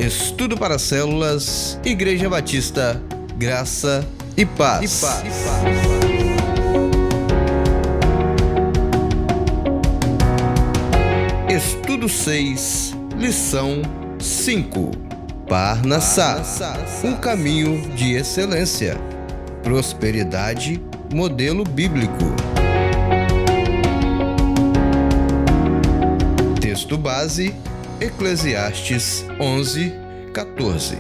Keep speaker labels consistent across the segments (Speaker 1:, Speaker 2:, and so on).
Speaker 1: Estudo para Células, Igreja Batista, Graça e Paz. Estudo 6, lição 5. Parnassá, um caminho de excelência. Prosperidade, modelo bíblico. Texto base, Eclesiastes 11:14.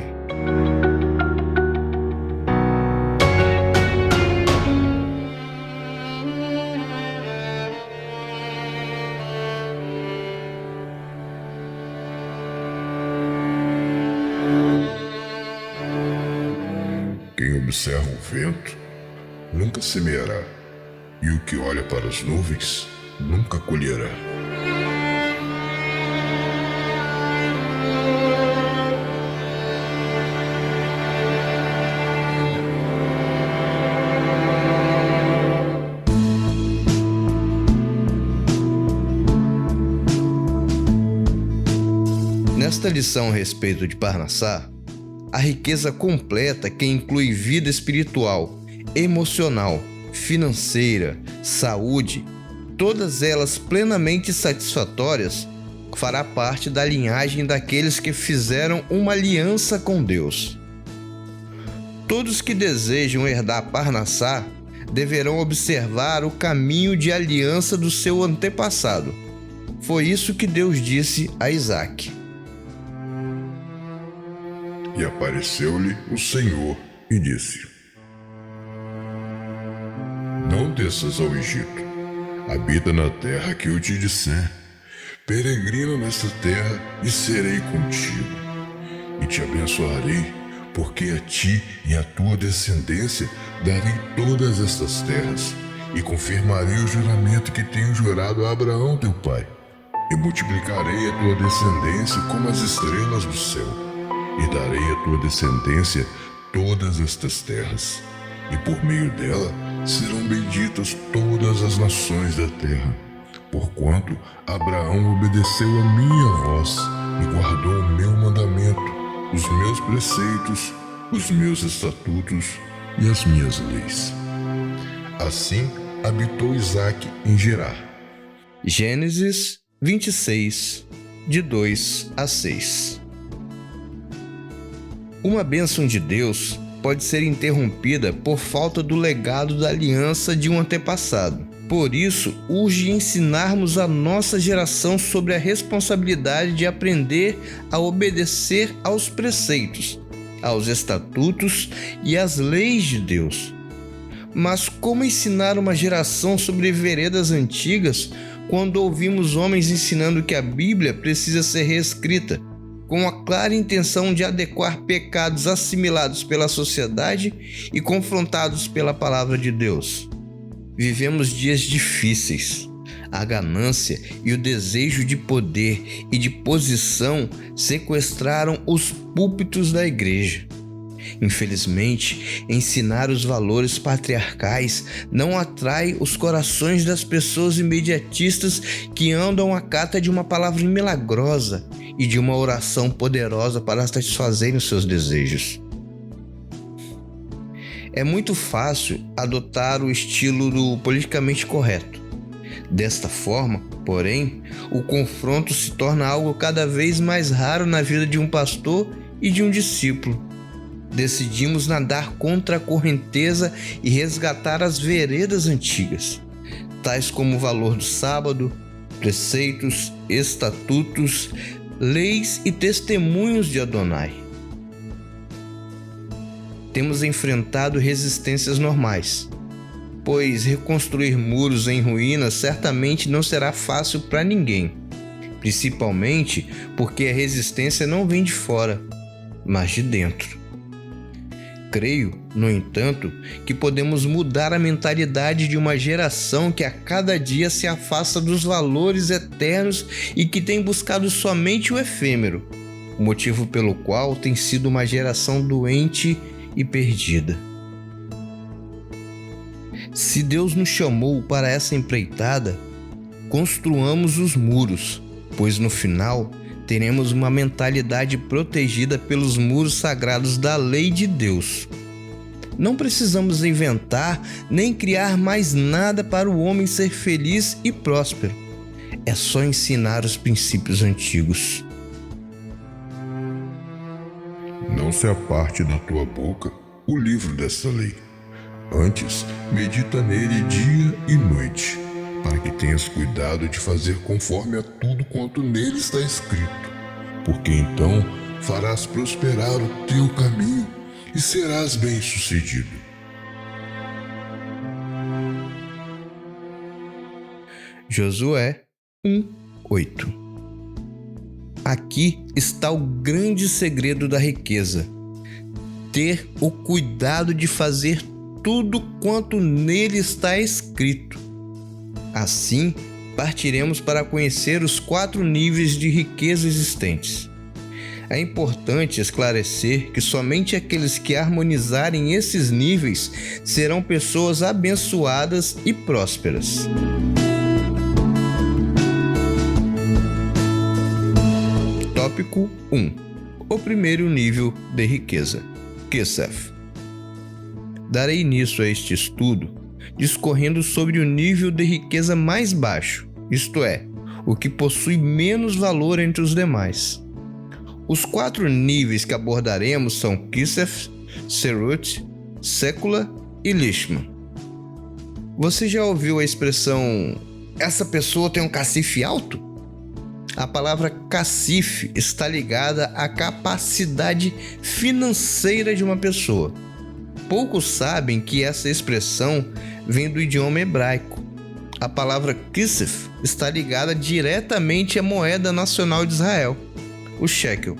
Speaker 2: Quem observa o vento nunca semeará, e o que olha para as nuvens nunca colherá.
Speaker 1: Nesta lição a respeito de Parnassá, a riqueza completa que inclui vida espiritual, emocional, financeira, saúde, todas elas plenamente satisfatórias, fará parte da linhagem daqueles que fizeram uma aliança com Deus. Todos que desejam herdar Parnassá deverão observar o caminho de aliança do seu antepassado. Foi isso que Deus disse a Isaque.
Speaker 2: E apareceu-lhe o Senhor e disse: Não desças ao Egito, habita na terra que eu te disser, peregrina nesta terra e serei contigo, e te abençoarei, porque a ti e à tua descendência darei todas estas terras, e confirmarei o juramento que tenho jurado a Abraão teu pai, e multiplicarei a tua descendência como as estrelas do céu. E darei à tua descendência todas estas terras, e por meio dela serão benditas todas as nações da terra, porquanto Abraão obedeceu a minha voz e guardou o meu mandamento, os meus preceitos, os meus estatutos e as minhas leis. Assim habitou Isaque em Gerar.
Speaker 1: Gênesis 26, de 2-6. Uma bênção de Deus pode ser interrompida por falta do legado da aliança de um antepassado. Por isso, urge ensinarmos a nossa geração sobre a responsabilidade de aprender a obedecer aos preceitos, aos estatutos e às leis de Deus. Mas como ensinar uma geração sobre veredas antigas quando ouvimos homens ensinando que a Bíblia precisa ser reescrita, com a clara intenção de adequar pecados assimilados pela sociedade e confrontados pela palavra de Deus? Vivemos dias difíceis. A ganância e o desejo de poder e de posição sequestraram os púlpitos da igreja. Infelizmente, ensinar os valores patriarcais não atrai os corações das pessoas imediatistas que andam à cata de uma palavra milagrosa e de uma oração poderosa para satisfazerem os seus desejos. É muito fácil adotar o estilo do politicamente correto. Desta forma, porém, o confronto se torna algo cada vez mais raro na vida de um pastor e de um discípulo. Decidimos nadar contra a correnteza e resgatar as veredas antigas, tais como o valor do sábado, preceitos, estatutos, leis e testemunhos de Adonai. Temos enfrentado resistências normais, pois reconstruir muros em ruínas certamente não será fácil para ninguém, principalmente porque a resistência não vem de fora, mas de dentro. Creio, no entanto, que podemos mudar a mentalidade de uma geração que a cada dia se afasta dos valores eternos e que tem buscado somente o efêmero, motivo pelo qual tem sido uma geração doente e perdida. Se Deus nos chamou para essa empreitada, construamos os muros, pois no final teremos uma mentalidade protegida pelos muros sagrados da lei de Deus. Não precisamos inventar nem criar mais nada para o homem ser feliz e próspero. É só ensinar os princípios antigos.
Speaker 2: Não se aparte da tua boca o livro dessa lei. Antes, medita nele dia e noite, para que tenhas cuidado de fazer conforme a tudo quanto nele está escrito. Porque então farás prosperar o teu caminho e serás bem-sucedido.
Speaker 1: Josué 1:8. Aqui está o grande segredo da riqueza: ter o cuidado de fazer tudo quanto nele está escrito. Assim, partiremos para conhecer os 4 níveis de riqueza existentes. É importante esclarecer que somente aqueles que harmonizarem esses níveis serão pessoas abençoadas e prósperas. Tópico 1. O primeiro nível de riqueza, Kesef. Darei início a este estudo discorrendo sobre o nível de riqueza mais baixo, isto é, o que possui menos valor entre os demais. Os 4 níveis que abordaremos são Kesef, Serut, Sécula e Lishma. Você já ouviu a expressão "essa pessoa tem um cacife alto"? A palavra cacife está ligada à capacidade financeira de uma pessoa. Poucos sabem que essa expressão vem do idioma hebraico. A palavra kesef está ligada diretamente à moeda nacional de Israel, o shekel.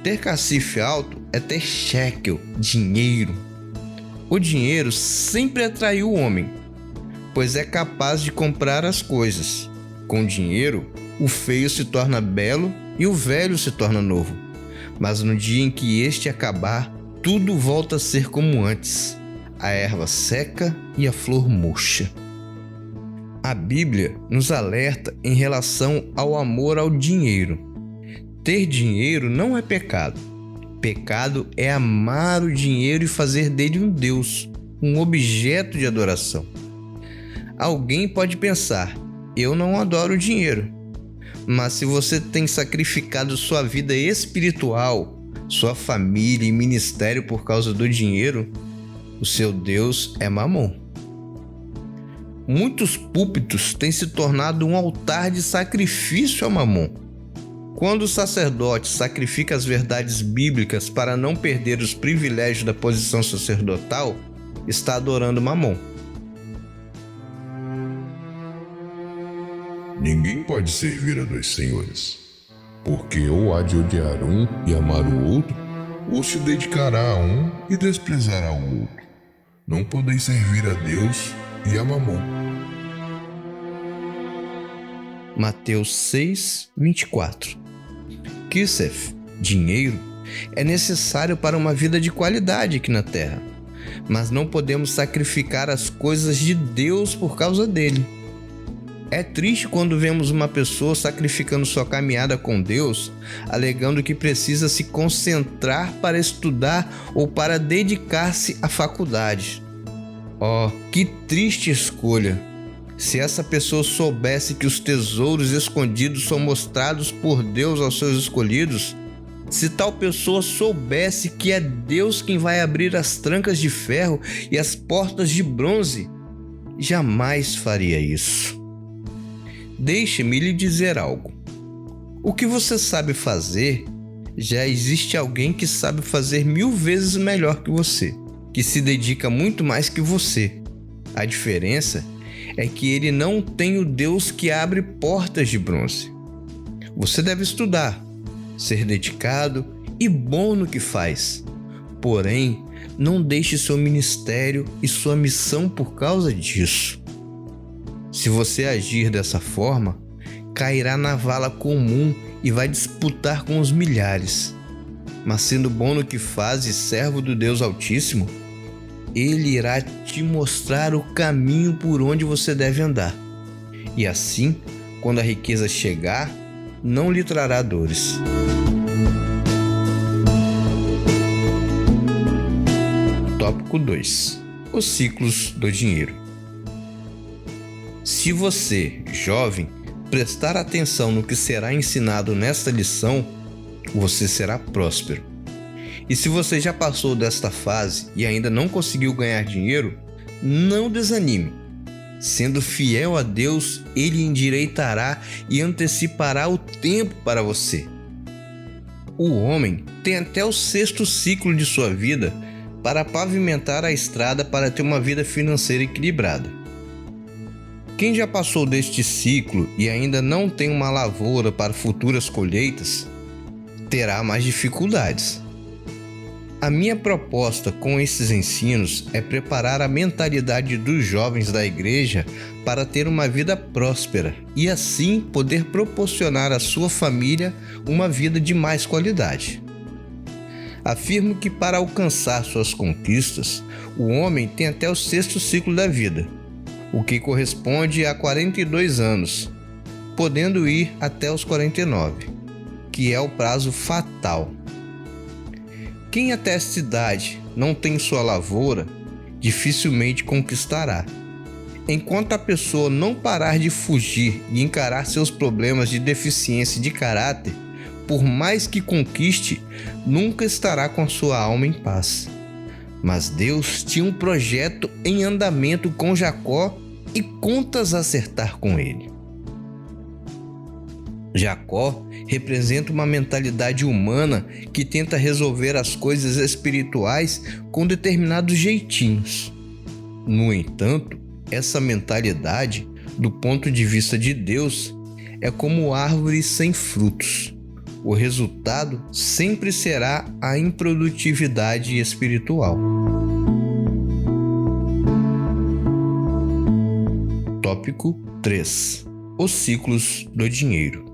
Speaker 1: Ter cacife alto é ter shekel, dinheiro. O dinheiro sempre atraiu o homem, pois é capaz de comprar as coisas. Com dinheiro, o feio se torna belo e o velho se torna novo. Mas no dia em que este acabar, tudo volta a ser como antes. A erva seca e a flor murcha. A Bíblia nos alerta em relação ao amor ao dinheiro. Ter dinheiro não é pecado. Pecado é amar o dinheiro e fazer dele um Deus, um objeto de adoração. Alguém pode pensar: eu não adoro o dinheiro. Mas se você tem sacrificado sua vida espiritual, sua família e ministério por causa do dinheiro, o seu Deus é Mamon. Muitos púlpitos têm se tornado um altar de sacrifício a Mamon. Quando o sacerdote sacrifica as verdades bíblicas para não perder os privilégios da posição sacerdotal, está adorando Mamon.
Speaker 2: Ninguém pode servir a 2 senhores, porque ou há de odiar um e amar o outro, ou se dedicará a um e desprezará o outro. Não podeis servir a Deus e a Mamon.
Speaker 1: Mateus 6:24. Kesef, dinheiro, é necessário para uma vida de qualidade aqui na terra, mas não podemos sacrificar as coisas de Deus por causa dele. É triste quando vemos uma pessoa sacrificando sua caminhada com Deus, alegando que precisa se concentrar para estudar ou para dedicar-se à faculdade. Oh, que triste escolha! Se essa pessoa soubesse que os tesouros escondidos são mostrados por Deus aos seus escolhidos, se tal pessoa soubesse que é Deus quem vai abrir as trancas de ferro e as portas de bronze, jamais faria isso. Deixe-me lhe dizer algo. O que você sabe fazer, já existe alguém que sabe fazer 1000 vezes melhor que você, que se dedica muito mais que você. A diferença é que ele não tem o Deus que abre portas de bronze. Você deve estudar, ser dedicado e bom no que faz. Porém, não deixe seu ministério e sua missão por causa disso. Se você agir dessa forma, cairá na vala comum e vai disputar com os milhares. Mas sendo bom no que faz e servo do Deus Altíssimo, Ele irá te mostrar o caminho por onde você deve andar. E assim, quando a riqueza chegar, não lhe trará dores. Tópico 2. Os ciclos do dinheiro. Se você, jovem, prestar atenção no que será ensinado nesta lição, você será próspero. E se você já passou desta fase e ainda não conseguiu ganhar dinheiro, não desanime. Sendo fiel a Deus, Ele endireitará e antecipará o tempo para você. O homem tem até o 6º ciclo de sua vida para pavimentar a estrada para ter uma vida financeira equilibrada. Quem já passou deste ciclo e ainda não tem uma lavoura para futuras colheitas, terá mais dificuldades. A minha proposta com esses ensinos é preparar a mentalidade dos jovens da igreja para ter uma vida próspera e assim poder proporcionar à sua família uma vida de mais qualidade. Afirmo que para alcançar suas conquistas, o homem tem até o 6º ciclo da vida, o que corresponde a 42 anos, podendo ir até os 49, que é o prazo fatal. Quem até esta idade não tem sua lavoura, dificilmente conquistará. Enquanto a pessoa não parar de fugir e encarar seus problemas de deficiência de caráter, por mais que conquiste, nunca estará com a sua alma em paz. Mas Deus tinha um projeto em andamento com Jacó e contas a acertar com ele. Jacó representa uma mentalidade humana que tenta resolver as coisas espirituais com determinados jeitinhos. No entanto, essa mentalidade, do ponto de vista de Deus, é como árvore sem frutos. O resultado sempre será a improdutividade espiritual. Tópico 3. Os ciclos do dinheiro.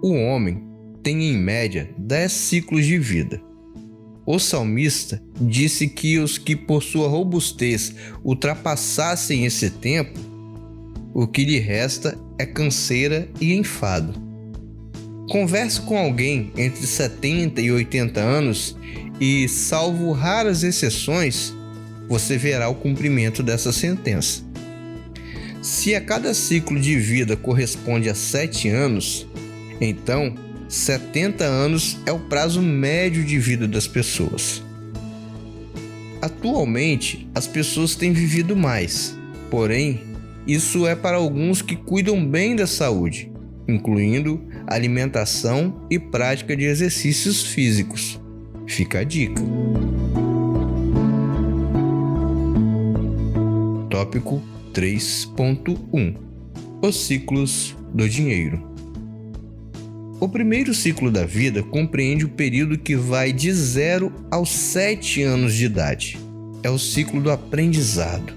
Speaker 1: O homem tem em média 10 ciclos de vida. O salmista disse que os que por sua robustez ultrapassassem esse tempo, o que lhe resta é canseira e enfado. Converse com alguém entre 70 e 80 anos e, salvo raras exceções, você verá o cumprimento dessa sentença. Se a cada ciclo de vida corresponde a 7 anos, então 70 anos é o prazo médio de vida das pessoas. Atualmente, as pessoas têm vivido mais, porém, isso é para alguns que cuidam bem da saúde, incluindo alimentação e prática de exercícios físicos. Fica a dica. Tópico 3.1. Os ciclos do dinheiro. O primeiro ciclo da vida compreende o período que vai de 0 aos 7 anos de idade. É o ciclo do aprendizado.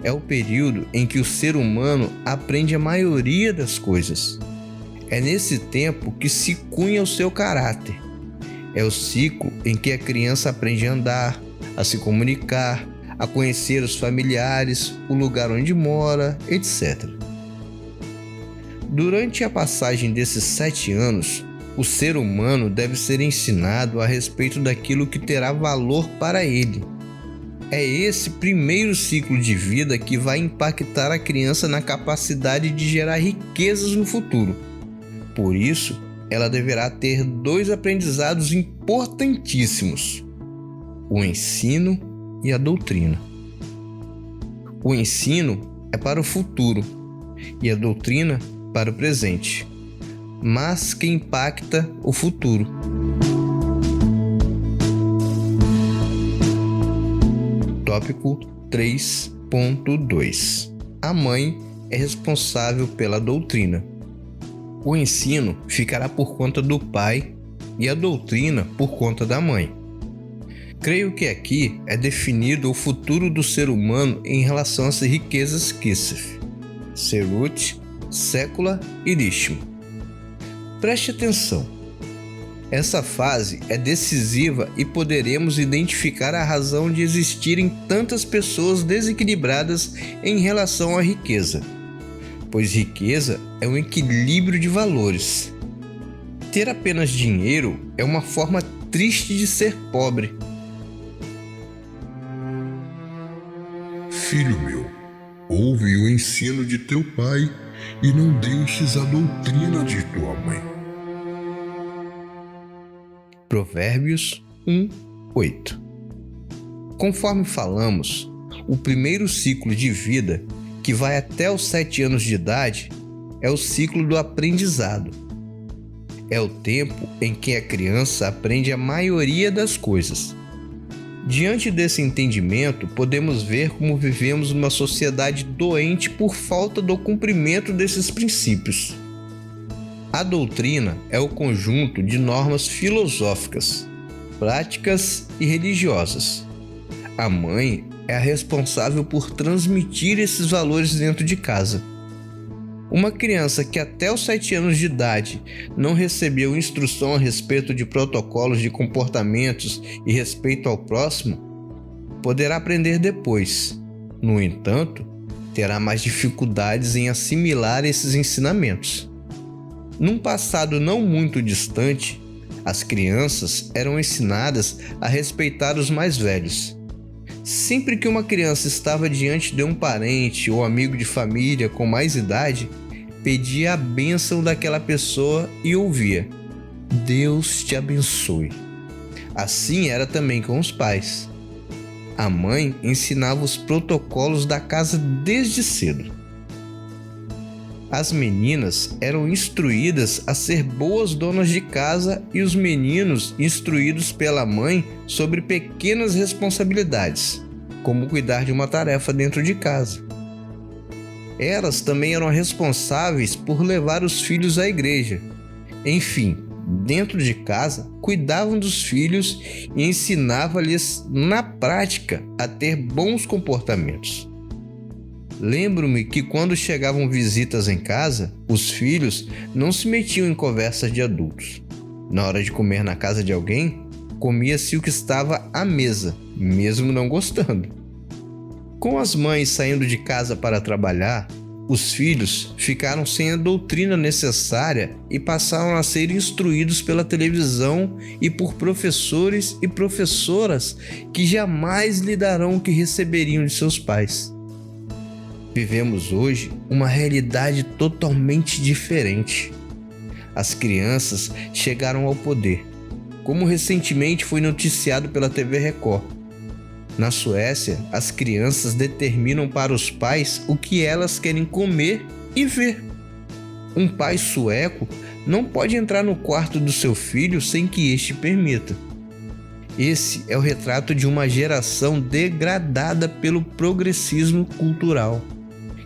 Speaker 1: É o período em que o ser humano aprende a maioria das coisas. É nesse tempo que se cunha o seu caráter. É o ciclo em que a criança aprende a andar, a se comunicar, a conhecer os familiares, o lugar onde mora, etc. Durante a passagem desses 7 anos, o ser humano deve ser ensinado a respeito daquilo que terá valor para ele. É esse primeiro ciclo de vida que vai impactar a criança na capacidade de gerar riquezas no futuro. Por isso, ela deverá ter 2 aprendizados importantíssimos: o ensino e a doutrina. O ensino é para o futuro e a doutrina para o presente, mas que impacta o futuro. Tópico 3.2. A mãe é responsável pela doutrina. O ensino ficará por conta do pai e a doutrina por conta da mãe. Creio que aqui é definido o futuro do ser humano em relação às riquezas Kisef, Serut, Sécula e Lishma. Preste atenção. Essa fase é decisiva e poderemos identificar a razão de existirem tantas pessoas desequilibradas em relação à riqueza. pois riqueza é um equilíbrio de valores. Ter apenas dinheiro é uma forma triste de ser pobre.
Speaker 2: Filho meu, ouve o ensino de teu pai e não deixes a doutrina de tua mãe.
Speaker 1: Provérbios 1:8. Conforme falamos, o primeiro ciclo de vida, que vai até os 7 anos de idade, é o ciclo do aprendizado. É o tempo em que a criança aprende a maioria das coisas. Diante desse entendimento, podemos ver como vivemos numa sociedade doente por falta do cumprimento desses princípios. A doutrina é o conjunto de normas filosóficas, práticas e religiosas. A mãe é a responsável por transmitir esses valores dentro de casa. Uma criança que até os 7 anos de idade não recebeu instrução a respeito de protocolos de comportamentos e respeito ao próximo, poderá aprender depois. No entanto, terá mais dificuldades em assimilar esses ensinamentos. Num passado não muito distante, as crianças eram ensinadas a respeitar os mais velhos. Sempre que uma criança estava diante de um parente ou amigo de família com mais idade, pedia a bênção daquela pessoa e ouvia: Deus te abençoe. Assim era também com os pais. A mãe ensinava os protocolos da casa desde cedo. As meninas eram instruídas a ser boas donas de casa e os meninos instruídos pela mãe sobre pequenas responsabilidades, como cuidar de uma tarefa dentro de casa. Elas também eram responsáveis por levar os filhos à igreja. Enfim, dentro de casa, cuidavam dos filhos e ensinavam-lhes na prática a ter bons comportamentos. Lembro-me que quando chegavam visitas em casa, os filhos não se metiam em conversas de adultos. Na hora de comer na casa de alguém, comia-se o que estava à mesa, mesmo não gostando. Com as mães saindo de casa para trabalhar, os filhos ficaram sem a doutrina necessária e passaram a ser instruídos pela televisão e por professores e professoras que jamais lhe darão o que receberiam de seus pais. Vivemos hoje uma realidade totalmente diferente. As crianças chegaram ao poder, como recentemente foi noticiado pela TV Record. Na Suécia, as crianças determinam para os pais o que elas querem comer e ver. Um pai sueco não pode entrar no quarto do seu filho sem que este permita. Esse é o retrato de uma geração degradada pelo progressismo cultural,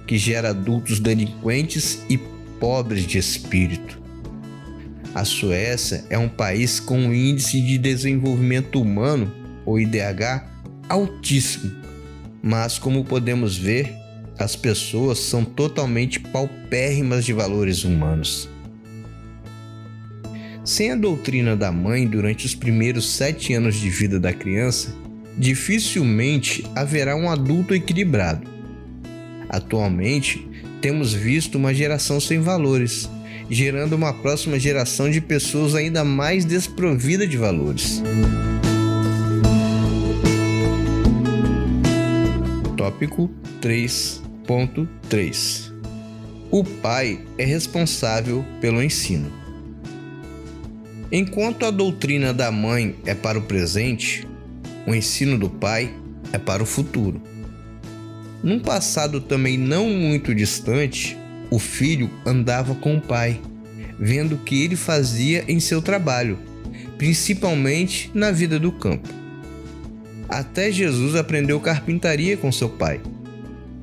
Speaker 1: que gera adultos delinquentes e pobres de espírito. A Suécia é um país com um índice de desenvolvimento humano, ou IDH, altíssimo, mas como podemos ver, as pessoas são totalmente paupérrimas de valores humanos. Sem a doutrina da mãe durante os primeiros 7 anos de vida da criança, dificilmente haverá um adulto equilibrado. Atualmente, temos visto uma geração sem valores, gerando uma próxima geração de pessoas ainda mais desprovida de valores. Tópico 3.3. O pai é responsável pelo ensino. Enquanto a doutrina da mãe é para o presente, o ensino do pai é para o futuro. Num passado também não muito distante, o filho andava com o pai, vendo o que ele fazia em seu trabalho, principalmente na vida do campo. Até Jesus aprendeu carpintaria com seu pai.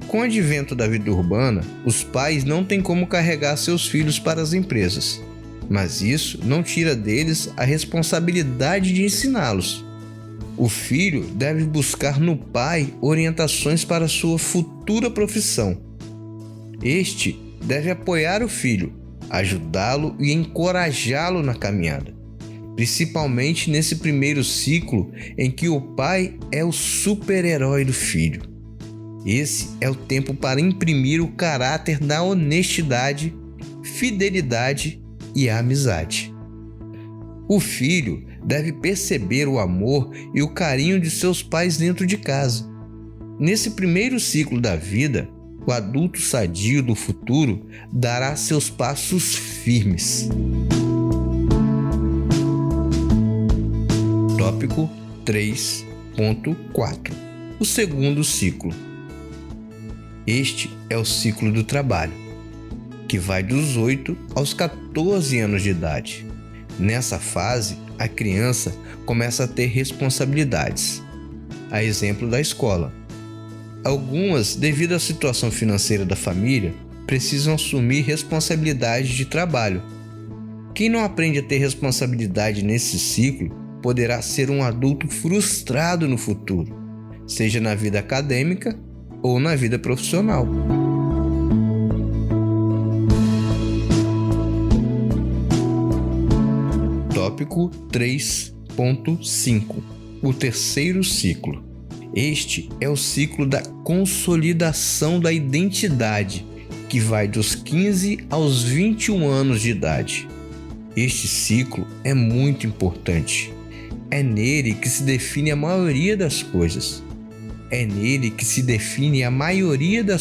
Speaker 1: Com o advento da vida urbana, os pais não têm como carregar seus filhos para as empresas, mas isso não tira deles a responsabilidade de ensiná-los. O filho deve buscar no pai orientações para sua futura profissão. Este deve apoiar o filho, ajudá-lo e encorajá-lo na caminhada, principalmente nesse primeiro ciclo em que o pai é o super-herói do filho. Esse é o tempo para imprimir o caráter da honestidade, fidelidade e amizade. O filho deve perceber o amor e o carinho de seus pais dentro de casa. Nesse primeiro ciclo da vida, o adulto sadio do futuro dará seus passos firmes. Tópico 3.4. O segundo ciclo. Este é o ciclo do trabalho, que vai dos 8 aos 14 anos de idade. Nessa fase, a criança começa a ter responsabilidades, a exemplo da escola. Algumas, devido à situação financeira da família, precisam assumir responsabilidades de trabalho. Quem não aprende a ter responsabilidade nesse ciclo poderá ser um adulto frustrado no futuro, seja na vida acadêmica ou na vida profissional. Tópico 3.5. O terceiro ciclo. Este é o ciclo da consolidação da identidade, que vai dos 15 aos 21 anos de idade. Este ciclo é muito importante. É nele que se define a maioria das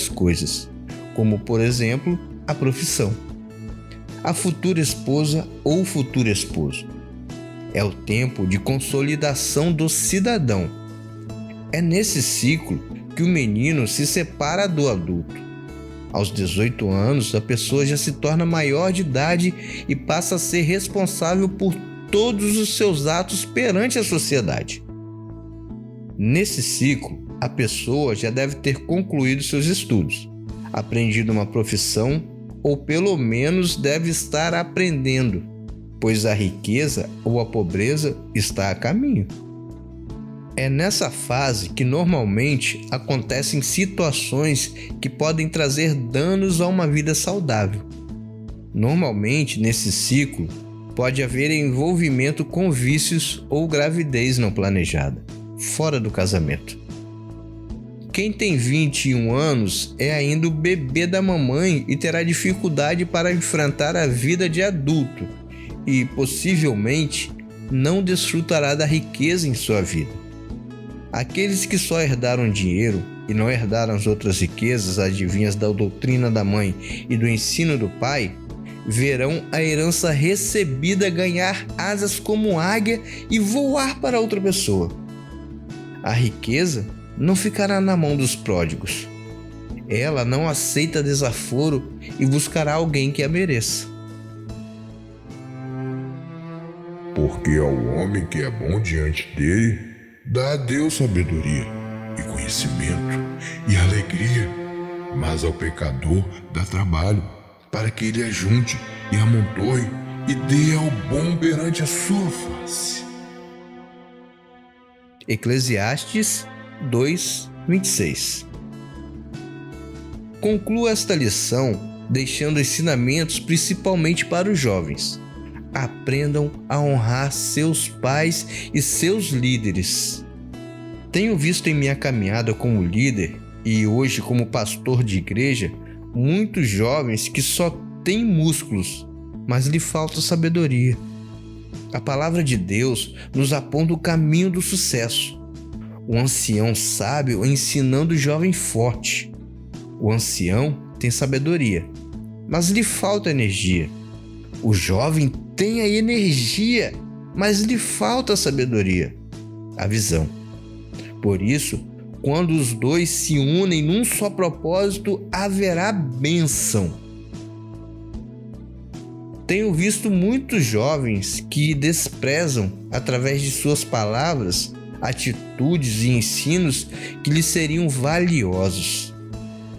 Speaker 1: coisas. Como, por exemplo, a profissão, a futura esposa ou futuro esposo. É o tempo de consolidação do cidadão. É nesse ciclo que o menino se separa do adulto. Aos 18 anos, a pessoa já se torna maior de idade e passa a ser responsável por todos os seus atos perante a sociedade. Nesse ciclo, a pessoa já deve ter concluído seus estudos, aprendido uma profissão ou pelo menos deve estar aprendendo, pois a riqueza ou a pobreza está a caminho. É nessa fase que normalmente acontecem situações que podem trazer danos a uma vida saudável. Normalmente, nesse ciclo, pode haver envolvimento com vícios ou gravidez não planejada, fora do casamento. Quem tem 21 anos é ainda o bebê da mamãe e terá dificuldade para enfrentar a vida de adulto e, possivelmente, não desfrutará da riqueza em sua vida. Aqueles que só herdaram dinheiro e não herdaram as outras riquezas advinhas da doutrina da mãe e do ensino do pai, verão a herança recebida ganhar asas como águia e voar para outra pessoa. A riqueza não ficará na mão dos pródigos. Ela não aceita desaforo e buscará alguém que a mereça.
Speaker 2: Porque ao homem que é bom diante dele, dá a Deus sabedoria e conhecimento e alegria, mas ao pecador dá trabalho, para que ele ajunte e amontoe e dê ao bom perante a sua face.
Speaker 1: Eclesiastes 2:26. Concluo esta lição deixando ensinamentos principalmente para os jovens. Aprendam a honrar seus pais e seus líderes. Tenho visto em minha caminhada como líder e hoje como pastor de igreja muitos jovens que só têm músculos, mas lhe falta sabedoria. A palavra de Deus nos aponta o caminho do sucesso. O ancião sábio ensinando o jovem forte. O ancião tem sabedoria, mas lhe falta energia. O jovem tem a energia, mas lhe falta a sabedoria, a visão. Por isso, quando os dois se unem num só propósito, haverá bênção. Tenho visto muitos jovens que desprezam, através de suas palavras, atitudes e ensinos que lhes seriam valiosos,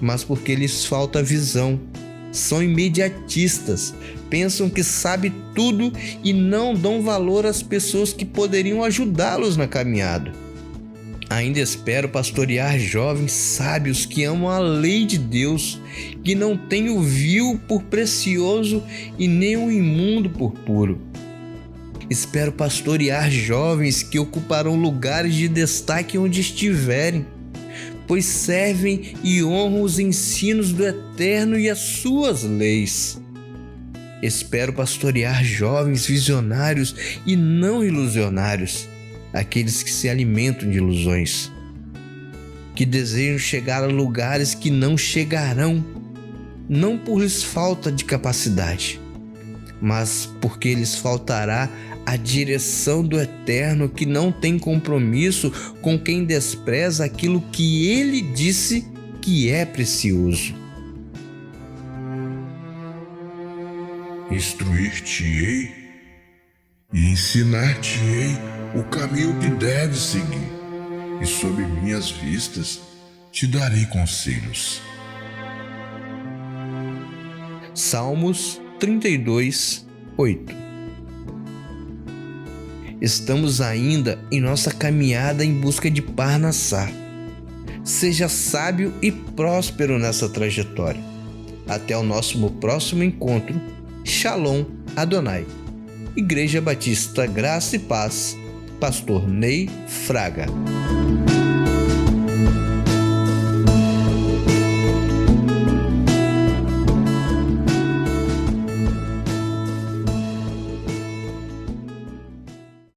Speaker 1: mas porque lhes falta visão. São imediatistas, pensam que sabem tudo e não dão valor às pessoas que poderiam ajudá-los na caminhada. Ainda espero pastorear jovens sábios que amam a lei de Deus, que não têm o vil por precioso e nem o imundo por puro. Espero pastorear jovens que ocuparão lugares de destaque onde estiverem, pois servem e honram os ensinos do Eterno e as suas leis. Espero pastorear jovens visionários e não ilusionários, aqueles que se alimentam de ilusões, que desejam chegar a lugares que não chegarão, não por lhes falta de capacidade, mas porque lhes faltará a direção do Eterno, que não tem compromisso com quem despreza aquilo que Ele disse que é precioso.
Speaker 2: Instruir-te-ei e ensinar-te-ei o caminho que deves seguir, e sob minhas vistas te darei conselhos.
Speaker 1: Salmos 32, 8. Estamos ainda em nossa caminhada em busca de Parnassá. Seja sábio e próspero nessa trajetória. Até o nosso próximo encontro. Shalom Adonai. Igreja Batista Graça e Paz, Pastor Ney Fraga.